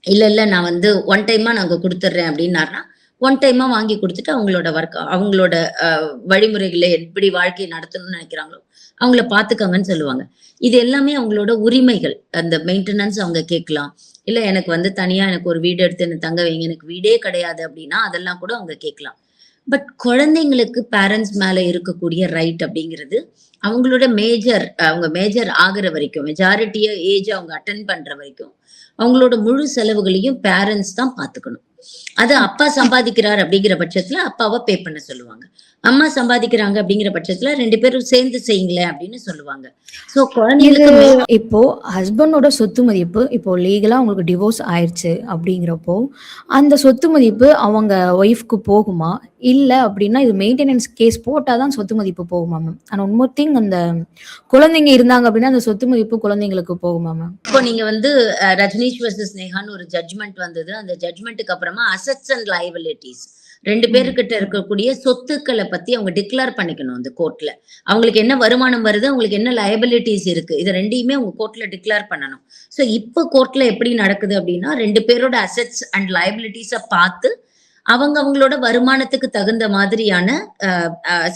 இல்ல நான் வந்து ஒன் டைமா நாங்க குடுத்துடுறேன் அப்டின்னாருன்னா, ஒன் டைமா வாங்கி குடுத்துட்டு அவங்களோட அவங்களோட அ வழிமுறைகள எப்படி வாழ்க்கைய நடத்தணும்னு நெனைக்கிறாங்களோ, அவங்கள பார்த்துக்கங்கன்னு சொல்லுவாங்க. இது எல்லாமே அவங்களோட உரிமைகள். அந்த மெயின்டெனன்ஸ் அவங்க கேட்கலாம். இல்ல எனக்கு வந்து தனியா எனக்கு ஒரு வீடு எடுத்து என்ன தங்க வைங்க. எனக்கு வீடே கிடையாது அப்டின்னா, அதெல்லாம் கூட அவங்க கேட்கலாம். பட் குழந்தைங்களுக்கு பேரண்ட்ஸ் மேல இருக்கக்கூடிய ரைட் அப்படிங்கிறது, அவங்களோட அவங்க மேஜர் ஆகுற வரைக்கும், மெஜாரிட்டிய ஏஜ் அவங்க அட்டெண்ட் பண்ற வரைக்கும், அவங்களோட முழு செலவுகளையும் பேரண்ட்ஸ் தான் பார்த்துக்கணும். அது அப்பா சம்பாதிக்கிறார் அப்படிங்கிற பட்சத்துல அப்பாவ பே பண்ண சொல்லுவாங்க. அம்மா சம்பாதிக்கிறாங்க அப்படிங்கிற பட்சத்துல 2 பேரும் சேர்ந்து செய்யுங்களேன் அப்படின்னு சொல்லுவாங்க. சோ இது குழந்தைங்களுக்கு இப்போ ஹஸ்பண்டோட சொத்து மதிப்பு இப்போ லீகலா உங்களுக்கு டிவோர்ஸ் ஆயிருச்சு அப்படிங்கிறப்போ, அந்த சொத்து மதிப்பு அவங்க ஒய்ஃப்க்கு போகுமா? இல்ல அப்படின்னா இது மெயின்டெனன்ஸ் கேஸ் போட்டா தான் சொத்து மதிப்பு போகுமா ma'am? And one more thing அந்த குழந்தைங்க இருந்தாங்க அப்படின்னா, அந்த சொத்து மதிப்பு குழந்தைங்களுக்கு போகுமா மேம்? இப்போ நீங்க வந்து ரஜினிஷ் வெர்சஸ் நேஹான்னு ஒரு ஜட்ஜ்மெண்ட் வந்தது. அந்த ஜட்ஜ்மெண்ட்டுக்கு அப்புறமா அசெட்ஸ் அண்ட் லயபிலிட்டீஸ் 2 ம். பேருக்கிட்ட இருக்கக்கூடிய சொத்துக்கள பத்தி அவங்க டிக்ளேர் பண்ணிக்கணும் அந்த கோர்ட்ல. அவங்களுக்கு என்ன வருமானம் வருது, அவங்களுக்கு என்ன லயபிலிட்டீஸ் இருக்கு. இத 2யுமே அவங்க கோர்ட்ல டிக்ளேர் பண்ணணும். சோ இப்ப கோர்ட்ல எப்படி நடக்குது அப்டின்னா, 2 பேரோட அசெட்ஸ் அண்ட் லயபிலிட்டீஸ பார்த்து, அவங்களோட வருமானத்துக்கு தகுந்த மாதிரியான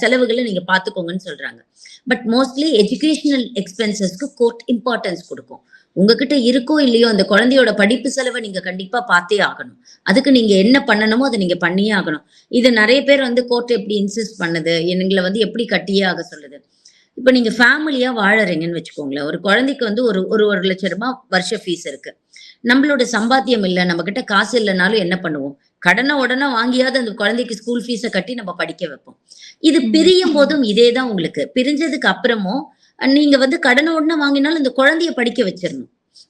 செலவுகளை நீங்க பாத்துக்கோங்கன்னு சொல்றாங்க. பட் மோஸ்ட்லி எஜுகேஷனல் எக்ஸ்பென்சஸ்க்கு கோர்ட் இம்பார்ட்டன்ஸ் கொடுக்கும். உங்ககிட்ட இருக்கோ இல்லையோ அந்த குழந்தையோட படிப்பு செலவை நீங்க கண்டிப்பா பார்த்தே ஆகணும். அதுக்கு நீங்க என்ன பண்ணணுமோ அதை நீங்க பண்ணியே ஆகணும். இது நிறைய பேர் வந்து கோர்ட் எப்படி இன்சிஸ்ட் பண்ணுது, எங்களை வந்து எப்படி கட்டியே ஆக சொல்லுது. இப்ப நீங்க ஃபேமிலியா வாழறீங்கன்னு வச்சுக்கோங்களேன். ஒரு குழந்தைக்கு வந்து ஒரு ஒரு 1,00,000 வருஷ ஃபீஸ் இருக்கு. நம்மளோட சம்பாத்தியம் இல்ல, நம்ம கிட்ட காசு இல்லைனாலும் என்ன பண்ணுவோம்? கடனை உடனே வாங்கியாவது அந்த குழந்தைக்கு ஸ்கூல் ஃபீஸ கட்டி நம்ம படிக்க வைப்போம். இது பிரியும் போதும் இதேதான் உங்களுக்கு. பிரிஞ்சதுக்கு அப்புறமும் நீங்க வந்து கடனை உடனே வாங்கினாலும் அந்த குழந்தைய படிக்க வச்சிரணும்.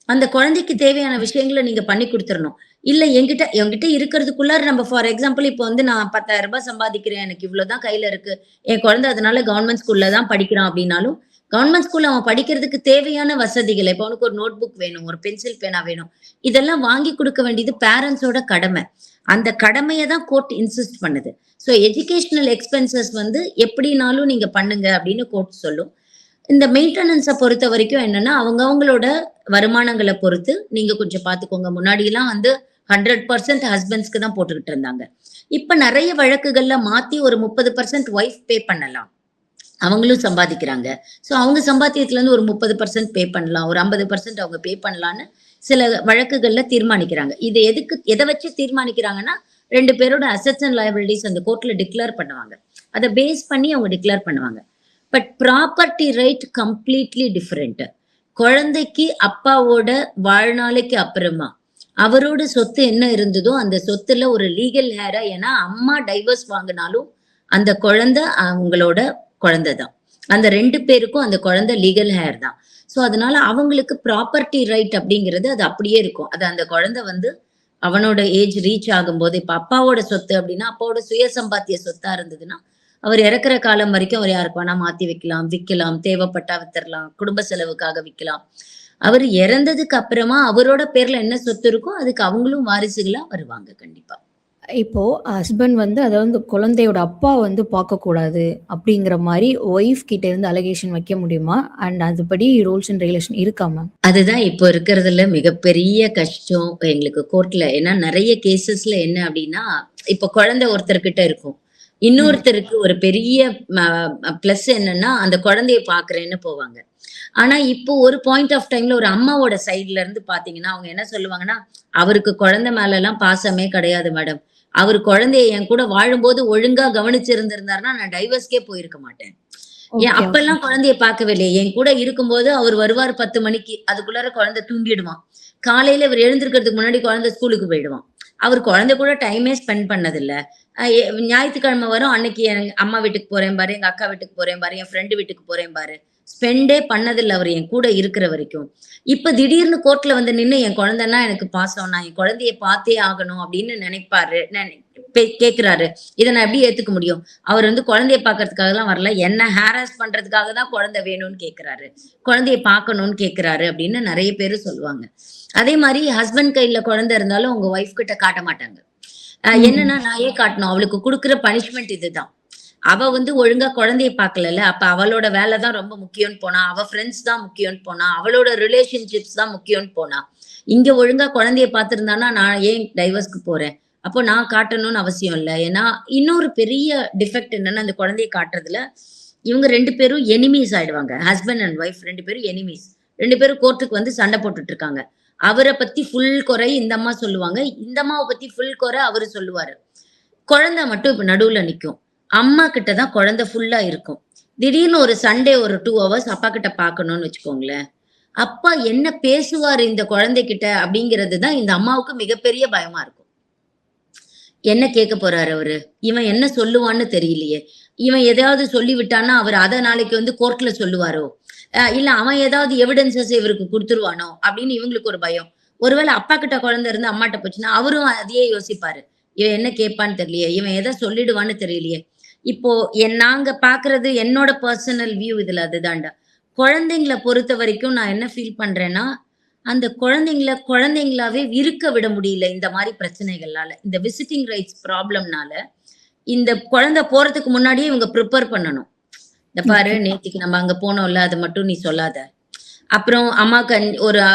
அந்த குழந்தைக்கு தேவையான விஷயங்கள நீங்க பண்ணி குடுத்துறணும். இல்ல என்கிட்ட இருக்கிறதுக்குள்ளார நம்ம ஃபார் எக்ஸாம்பிள் இப்ப வந்து நான் ரூ. 10,000 சம்பாதிக்கிறேன். எனக்கு இவ்வளவுதான் கையில இருக்கு. என் குழந்தை அதனால கவர்ன்மெண்ட் ஸ்கூல்ல தான் படிக்கிறான் அப்படின்னாலும், கவர்ன்மெண்ட் ஸ்கூல்ல அவன் படிக்கிறதுக்கு தேவையான வசதிகள், இப்ப அவனுக்கு ஒரு நோட் புக் வேணும், ஒரு பென்சில் பேனா வேணும். இதெல்லாம் வாங்கி குடுக்க வேண்டியது பேரண்ட்ஸோட கடமை. அந்த கடமைய தான் கோர்ட் இன்சிஸ்ட் பண்ணுது. சோ எஜுகேஷனல் எக்ஸ்பென்சஸ் வந்து எப்படினாலும் நீங்க பண்ணுங்க அப்படின்னு கோர்ட் சொல்லும். இந்த மெயின்டெனன்ஸ பொறுத்த வரைக்கும் என்னன்னா, அவங்களோட வருமானங்கள பொறுத்து நீங்க கொஞ்சம் பார்த்துக்கோங்க. முன்னாடிலாம் வந்து 100% ஹஸ்பண்ட்ஸ்க்கு தான் போட்டுக்கிட்டு இருந்தாங்க. இப்ப நெறைய வழக்குகள்ல மாத்தி ஒரு 30% ஒய்ஃப் பே பண்ணலாம். அவங்களும் சம்பாதிக்கிறாங்க. சோ அவங்க சம்பாத்தியத்துல இருந்து ஒரு 30% பே பண்ணலாம். ஒரு 50% அவங்க பே பண்ணலான்னு சில வழக்குகள்ல தீர்மானிக்கிறாங்க. இது எத வச்சு தீர்மானிக்கிறாங்கன்னா, 2 பேரோட அசெட்ஸ் அண்ட் லயபிலிட்டீஸ் அந்த கோர்ட்ல டிக்ளேர் பண்ணுவாங்க. அத பேஸ் பண்ணி அவங்க டிக்ளேர் பண்ணுவாங்க. But property right completely different. குழந்தைக்கு அப்பாவோட வாழ்நாளைக்கு அப்புறமா அவரோட சொத்து என்ன இருந்ததோ அந்த சொத்துல ஒரு லீகல் ஹேரா, ஏன்னா அம்மா டைவர்ஸ் வாங்கினாலும் அந்த குழந்தை அவங்களோட குழந்தை தான். அந்த 2 பேருக்கும் அந்த குழந்தை லீகல் ஹேர் தான். சோ அதனால அவங்களுக்கு ப்ராப்பர்ட்டி ரைட் அப்படிங்கிறது அது அப்படியே இருக்கும். அது அந்த குழந்தை வந்து அவனோட ஏஜ் ரீச் ஆகும்போது, இப்ப அப்பாவோட சொத்து அப்படின்னா அப்பாவோட சுய சம்பாத்திய சொத்தா இருந்ததுன்னா அவர் இறக்குற காலம் வரைக்கும் அவர் யாருக்கு வேணா மாத்தி வைக்கலாம், விக்கலாம், தேவைப்பட்டா வித்தரலாம், குடும்ப செலவுக்காக விக்கலாம். அவர் இறந்ததுக்கு அப்புறமா அவரோட பேர்ல என்ன சொத்து இருக்கோ அதுக்கு அவங்களும் வாரிசுகளா வருவாங்க கண்டிப்பா. இப்போ ஹஸ்பண்ட் வந்து அதாவது குழந்தையோட அப்பா வந்து பார்க்கக்கூடாது அப்படிங்கிற மாரி ஒய்ஃப் கிட்ட இருந்து அலிகேஷன் வைக்க முடியுமா? அண்ட் அதுபடி ரூல்ஸ் அண்ட் ரெகுலேஷன் இருக்கா மேம்? அதுதான் இப்போ இருக்கிறதுல மிகப்பெரிய கஷ்டம் எங்களுக்கு கோர்ட்ல. ஏன்னா நெறைய கேஸஸ்ல என்ன அப்படின்னா, இப்ப குழந்தை ஒருத்தர்கிட்ட இருக்கும். இன்னொருத்தருக்கு ஒரு பெரிய பிளஸ் என்னன்னா, அந்த குழந்தைய பார்க்கிறேன்னு போவாங்க. ஆனா இப்போ ஒரு பாயிண்ட் ஆஃப் டைம்ல ஒரு அம்மாவோட சைட்ல இருந்து பார்த்தீங்கன்னா, அவங்க என்ன சொல்லுவாங்கன்னா, "அவருக்கு குழந்தை மேலலாம் பாசமே கிடையாது மேடம். அவரு குழந்தைய என் கூட வாழும்போது ஒழுங்கா கவனிச்சிருந்திருந்தாருன்னா, நான் டைவர்ஸ்க்கே போயிருக்க மாட்டேன்." ஏன் ஓகே, ஓகே. அப்பல்லாம் குழந்தைய பார்க்கவே இல்லையே. என் கூட இருக்கும்போது அவர் வருவாரு 10 மணிக்கு. அதுக்குள்ளார குழந்தை தூங்கிடுவான். காலையில இவர் எழுந்திருக்கிறதுக்கு முன்னாடி குழந்தை ஸ்கூலுக்கு போயிடுவான். அவர் குழந்தை கூட டைமே ஸ்பெண்ட் பண்ணதில்ல. அ எ ஞாயித்துக்கிழமை வரும். அன்னைக்கு என் அம்மா வீட்டுக்கு போறேன் பாரு, எங்க அக்கா வீட்டுக்கு போறேன் பாரு, என் ஃப்ரெண்டு வீட்டுக்கு போறேன் பாரு. ஸ்பெண்டே பண்ணதில்ல அவரு என் கூட இருக்கிற வரைக்கும். இப்ப திடீர்னு கோர்ட்ல வந்து நின்னு என் குழந்தைன்னா எனக்கு பாசம். நான் என் குழந்தைய பார்த்தே ஆகணும் அப்படின்னு நினைப்பாரு. கேட்கிறாரு. இத நான் எப்படி ஏத்துக்க முடியும்? அவர் வந்து குழந்தைய பார்க்கறதுக்காகலாம் வரல. என்ன ஹாரஸ் பண்றதுக்காக தான் குழந்தை வேணும்னு கேட்கிறாரு. குழந்தைய பார்க்கணும்னு கேட்கிறாரு அப்படின்னு நெறைய பேரு சொல்லுவாங்க. அதே மாரி ஹஸ்பண்ட் கையில குழந்தை இருந்தாலும் உங்க ஒய்ஃப் கிட்ட காட்ட மாட்டாங்க. ம். என்னன்னா நான் ஏன் காட்டணும்? அவளுக்கு குடுக்குற பனிஷ்மென்ட் இதுதான். அவ வந்து ஒழுங்கா குழந்தைய பார்க்கலல்ல. அப்ப அவளோட வேலை தான் ரொம்ப முக்கியம்னு போனா. அவ ஃப்ரெண்ட்ஸ் தான் முக்கியம்னு போனா. அவளோட ரிலேஷன்ஷிப்ஸ் தான் முக்கியம்னு போனா. இங்க ஒழுங்கா குழந்தைய பார்த்திருந்தான்னா, நான் ஏன் டைவர்ஸ்க்கு போறேன்? அப்போ நான் காட்டணும்னு அவசியம் இல்ல. ஏன்னா, இன்னொரு பெரிய டிஃபெக்ட் என்னன்னா, அந்த குழந்தைய காட்டுறதுல, இவங்க 2 பேரும் எனிமீஸ் ஆயிடுவாங்க. ஹஸ்பண்ட் அண்ட் ஒய்ஃப் 2 பேரும் எனிமீஸ். 2 பேரும் கோர்ட்டுக்கு வந்து சண்டை போட்டுட்டு இருக்காங்க. அவர பத்தி ஃபுல் குறை இந்த அம்மா சொல்லுவாங்க. இந்த அம்மாவ பத்தி ஃபுல் குறை அவரு சொல்லுவாரு. குழந்தை மட்டும் இப்ப நடுவுல நிக்கும். அம்மா கிட்ட தான் குழந்தை ஃபுல்லா இருக்கும். திடீர்னு ஒரு சண்டே ஒரு 2 ஹவர்ஸ் அப்பா கிட்ட பார்க்கணும்னு வச்சுக்கோங்களேன். அப்பா என்ன பேசுவாரு இந்த குழந்தைகிட்ட அப்படிங்கிறது தான் இந்த அம்மாவுக்கு மிகப்பெரிய பயமா இருக்கும். என்ன கேட்க போறாரு அவரு? இவன் என்ன சொல்லுவான்னு தெரியலையே! இவன் எதையாவது சொல்லி விட்டான்னா, அவரு அத நாளைக்கு வந்து கோர்ட்ல சொல்லுவாரோ? இல்ல அவன் ஏதாவது எவிடன்ஸஸ் இவருக்கு குடுத்துருவானோ? அப்படின்னு இவங்களுக்கு ஒரு பயம். ஒருவேள அப்பா கிட்ட குழந்தை இருந்து அம்மாட்ட போச்சுன்னா, அவரும் அதையே யோசிப்பாரு. இவன் என்ன கேட்பான்னு தெரியலையே! இவன் எத சொல்லிடுவான்னு தெரியலையே! இப்போ நாங்க பார்க்கிறது என்னோட பெர்சனல் வியூ இதுல அதுதான்டா. குழந்தைங்கள பொறுத்தவரைக்கும் நான் என்ன ஃபீல் பண்றேன்னா, அந்த குழந்தைங்கள குழந்தைங்களாவே இருக்க விட முடியல இந்த மாரி பிரச்சனைகள்னால. இந்த விசிட்டிங் ரைட்ஸ் ப்ராப்ளம்னால, இந்த குழந்தை போறதுக்கு முன்னாடியே இவங்க ப்ரிப்பேர் பண்ணணும். "இந்த பாரு ஓகே. நேத்திக்கு நம்ம அங்க போனோம்ல, அத மட்டும் நீ சொல்லாத. அப்புறம் அம்மாக்கு ஒரு ரூ.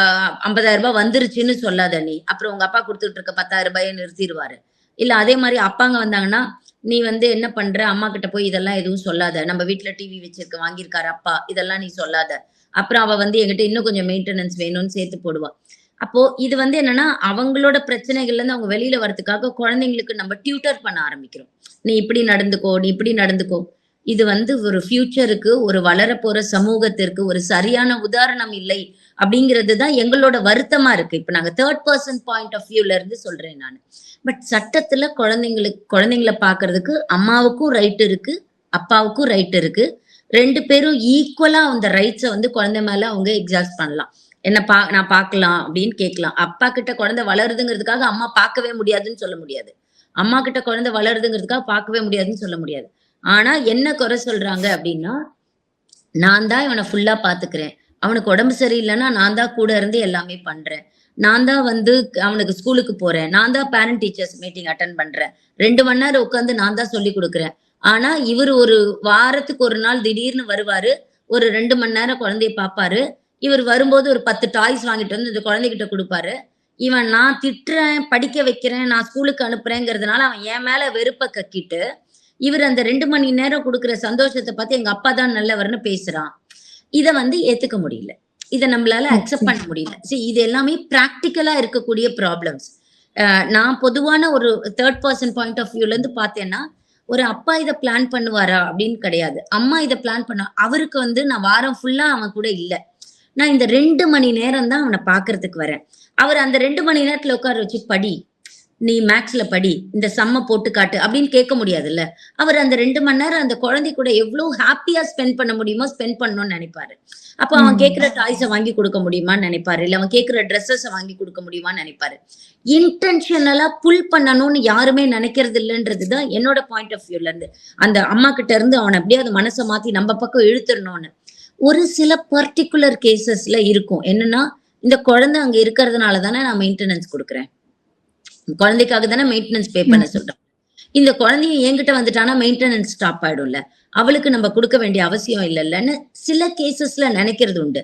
50,000 வந்துருச்சுன்னு சொல்லாத நீ. அப்புறம் உங்க அப்பா குடுத்துட்டு இருக்க ரூ. 10,000 நிறுத்திருவாரு." இல்ல அதே மாரி அப்பாங்க வந்தாங்கன்னா, "நீ வந்து என்ன பண்ற? அம்மா கிட்ட போய் இதெல்லாம் எதுவும் சொல்லாத. நம்ம வீட்ல டிவி வாங்கியிருக்காரு அப்பா. இதெல்லாம் நீ சொல்லாத." அப்புறம் அவ வந்து என்கிட்ட இன்னும் கொஞ்சம் மெயின்டனன்ஸ் வேணும்னு சேர்த்து போடுவா. அப்போ இது வந்து என்னன்னா, அவங்களோட பிரச்சனைகள்லேருந்து அவங்க வெளியில வரதுக்காக குழந்தைங்களுக்கு நம்ம டியூட்டர் பண்ண ஆரம்பிக்கிறோம். "நீ இப்படி நடந்துக்கோ, நீ இப்படி நடந்துக்கோ." இது வந்து ஒரு ஃபியூச்சருக்கு, ஒரு வளரப்போற சமூகத்திற்கு ஒரு சரியான உதாரணம் இல்லை. அப்படிங்கிறது தான் எங்களோட வருத்தமா இருக்கு. இப்ப நாங்க 3 பெர்சன் பாயிண்ட் ஆஃப் வியூல இருந்து சொல்றேன் நானு. பட் சட்டத்துல குழந்தைங்கள பார்க்கறதுக்கு அம்மாவுக்கும் ரைட் இருக்கு, அப்பாவுக்கும் ரைட் இருக்கு. 2 பேரும் ஈக்குவலா அந்த ரைட்ஸ வந்து குழந்தை மேல அவங்க எக்ஸாஸ்ட் பண்ணலாம். நான் பார்க்கலாம் அப்படின்னு கேட்கலாம். அப்பா கிட்ட குழந்தை வளருதுங்கிறதுக்காக அம்மா பார்க்கவே முடியாதுன்னு சொல்ல முடியாது. அம்மா கிட்ட குழந்தை வளருதுங்கிறதுக்காக பார்க்கவே முடியாதுன்னு சொல்ல முடியாது. ஆனா என்ன குறை சொல்றாங்க அப்படின்னா, நான் தான் இவன ஃபுல்லா பார்த்துக்கிறேன். அவனுக்கு உடம்பு சரியில்லன்னா, நான் தான் கூட இருந்து எல்லாமே பண்றேன். நான் தான் வந்து அவனுக்கு ஸ்கூலுக்கு போறேன். நான் தான் பேரண்ட் டீச்சர்ஸ் மீட்டிங் அட்டெண்ட் பண்றேன். 2 மணி நேரம் உட்கார்ந்து நான் தான் சொல்லிக் குடுக்குறேன். ஆனா, இவரு ஒரு வாரத்துக்கு 1 நாள் திடீர்னு வருவாரு. ஒரு 2 மணி நேரம் குழந்தைய பார்ப்பாரு. இவரு வரும்போது ஒரு 10 டாய்ஸ் வாங்கிட்டு வந்து இந்த குழந்தைகிட்ட குடுப்பாரு. நான் திட்டுறேன், படிக்க வைக்கிறேன், நான் ஸ்கூலுக்கு அனுப்புறேங்கிறதுனால அவன் என் மேல வெறுப்ப கக்கிட்டு, இவரு அந்த 2 மணி நேரம் குடுக்குற சந்தோஷத்த பார்த்து எங்க அப்பா தான் நல்லவர்ன்னு பேசுறான். இத வந்து ஏத்துக்க முடியல. இத நம்மளால அக்செப்ட் ஓகே. பண்ண முடியல. இது எல்லாமே பிராக்டிகலா இருக்கக்கூடிய ப்ராப்ளம்ஸ். நான் பொதுவான ஒரு 3 பெர்சன் பாயிண்ட் ஆஃப் வியூல இருந்து பார்த்தேன்னா, ஒரு அப்பா இத பிளான் பண்ணுவாரா? அப்படின்னு கிடையாது. அம்மா இத பிளான் பண்ண அவருக்கு வந்து நான் வாரம் ஃபுல்லா அவன் கூட இல்ல. நான் இந்த 2 மணி நேரம் தான் அவன பார்க்கறதுக்கு வரேன். அவரு அந்த 2 மணி நேரத்துல உட்கார வச்சு படி. நீ மேத்ஸ்ல படி. இந்த சம்ம போட்டு காட்டு அப்படின்னு கேட்க முடியாதுல்ல. அவர் அந்த 2 மணி நேரம் அந்த குழந்தை கூட எவ்ளோ ஹேப்பியா ஸ்பெண்ட் பண்ண முடியுமோ ஸ்பெண்ட் பண்ணணும்னு நெனைப்பாரு. அப்ப அவன் ம். கேட்கிற டாய்ஸ வாங்கி குடுக்க முடியுமான்னு நெனைப்பாரு. இல்ல அவன் கேட்கிற ட்ரெஸ்ஸஸ வாங்கி குடுக்க முடியுமான்னு நெனைப்பாரு. இன்டென்ஷனலா புல் பண்ணணும்னு யாருமே நெனைக்கிறது இல்லன்றது தான் என்னோட பாயிண்ட் ஆஃப் வியூல இருந்து. அந்த அம்மா கிட்ட இருந்து அவன எப்படியாவது மனச மாத்தி நம்ம பக்கம் இழுத்துறணும்னு. ஒரு சில பர்ட்டிகுலர் கேஸஸ்ல இருக்கும். என்னன்னா, இந்த குழந்தை அங்க இருக்கிறதுனால தானே நான் மெயின்டனன்ஸ் குடுக்குறேன். குழந்தைக்காக தானே மெயின்டனன்ஸ் பே பண்ண ம். சொல்றோம். இந்த குழந்தையும் என்கிட்ட வந்துட்டான்னா மெயின்டனன்ஸ் ஸ்டாப் ஆயிடும்ல. அவளுக்கு நம்ம குடுக்க வேண்டிய அவசியம் இல்லல்லன்னு சில கேஸஸ்ல நெனைக்கிறது உண்டு.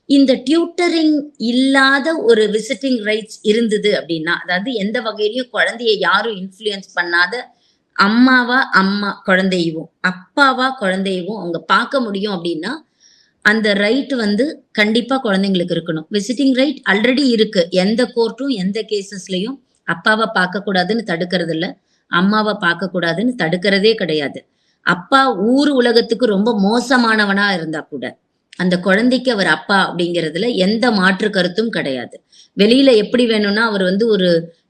இந்த டியூட்டரிங் இல்லாத ஒரு விசிட்டிங் ரைட்ஸ் இருந்தது அப்டின்னா, அதாவது எந்த வகையிலயும் குழந்தைய யாரும் இன்ஃப்ளூயன்ஸ் பண்ணாத அம்மா குழந்தையவும், அப்பாவா குழந்தையவும் அவங்க பார்க்க முடியும் அப்டின்னா, அந்த ரைட் வந்து கண்டிப்பா குழந்தைங்களுக்கு இருக்கணும். விசிட்டிங் ரைட் ஆல்ரெடி இருக்கு. எந்த கோர்ட்டும் எந்த கேஸஸ்லயும் அப்பாவ பார்க்கக்கூடாதுன்னு தடுக்கிறது இல்ல. அம்மாவ பார்க்கக்கூடாதுன்னு தடுக்கிறதே கிடையாது. அப்பா உலகத்துக்கு ரொம்ப மோசமானவனா இருந்தா கூட, அந்த குழந்தைக்கு அவர் அப்பா அப்படிங்கிறதுல எந்த மாற்று கருத்தும் கிடையாது. வெளியில எப்படி வேணும்னா, அவர் வந்து ஒரு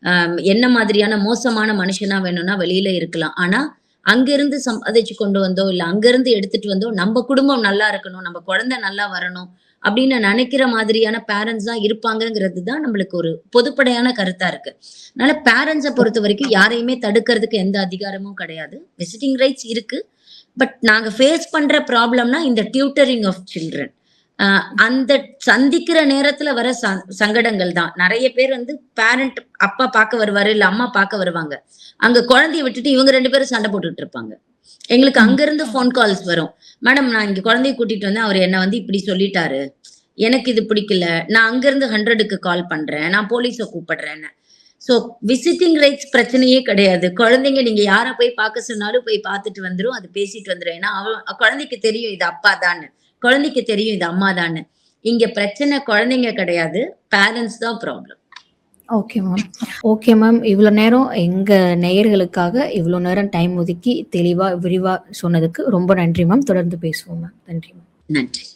அ என்ன மாதிரியான மோசமான மனுஷனா வேணும்னா வெளியில இருக்கலாம். ஆனா, அங்கிருந்து சம்பாதிச்சு கொண்டு வந்தோம், இல்ல அங்கிருந்து எடுத்துட்டு வந்தோம், நம்ம குடும்பம் நல்லா இருக்கணும், நம்ம குழந்தை நல்லா வரணும் அப்படின்னு நினைக்கிற மாதிரியான பேரண்ட்ஸ் தான் இருப்பாங்கங்கிறது தான் நம்மளுக்கு ஒரு பொதுப்படையான கருத்தா இருக்கு. அதனால பேரண்ட்ஸ பொறுத்தவரைக்கும் யாரையுமே தடுக்கிறதுக்கு எந்த அதிகாரமும் கிடையாது. விசிட்டிங் ரைட்ஸ் இருக்கு. பட் நாங்க ஃபேஸ் பண்ற ப்ராப்ளம்னா இந்த டியூட்டரிங் ஆஃப் சில்ட்ரன். அ அந்த சந்திக்கிற நேரத்துல வர சங்கடங்கள் தான். நெறைய பேர் வந்து பேரண்ட் அப்பா பார்க்க வருவாரு, இல்ல அம்மா பார்க்க வருவாங்க. அங்க குழந்தைய விட்டுட்டு இவங்க 2 பேரும் சண்டை போட்டுட்டு இருப்பாங்க. எங்களுக்கு ம். அங்கருந்து ஃபோன் கால்ஸ் வரும். மேடம் நான் இங்க குழந்தைய கூட்டிட்டு வந்தேன். அவரு என்ன வந்து இப்படி சொல்லிட்டாரு. எனக்கு இது பிடிக்கல. நான் அங்கருந்து 100க்கு கால் பண்றேன். நான் போலீஸ கூப்பிடுறேன்னு. ஸோ விசிட்டிங் ரைட்ஸ் பிரச்சனையே கிடையாது. குழந்தைங்க நீங்க யார போய் பார்க்க சொன்னாலும் போய் பார்த்துட்டு வந்துரும். அது பேசிட்டு வந்துரும். ஏன்னா, குழந்தைக்கு தெரியும் இது அப்பா தான்னு. குழந்தைக்கு தெரியும் இது அம்மா தான்னு. இங்க பிரச்சனை குழந்தைங்க கிடையாது. பேரண்ட்ஸ் தான் problem. Okay ma'am. Okay ma'am. இவ்வளோ நேரம் எங்க நேயர்களுக்காக இவ்வளோ நேரம் டைம் ஒதுக்கி தெளிவா, விரிவா சொன்னதுக்கு ரொம்ப நன்றி மேம். தொடர்ந்து பேசுவோம் மேம். நன்றி மேம். நன்றி.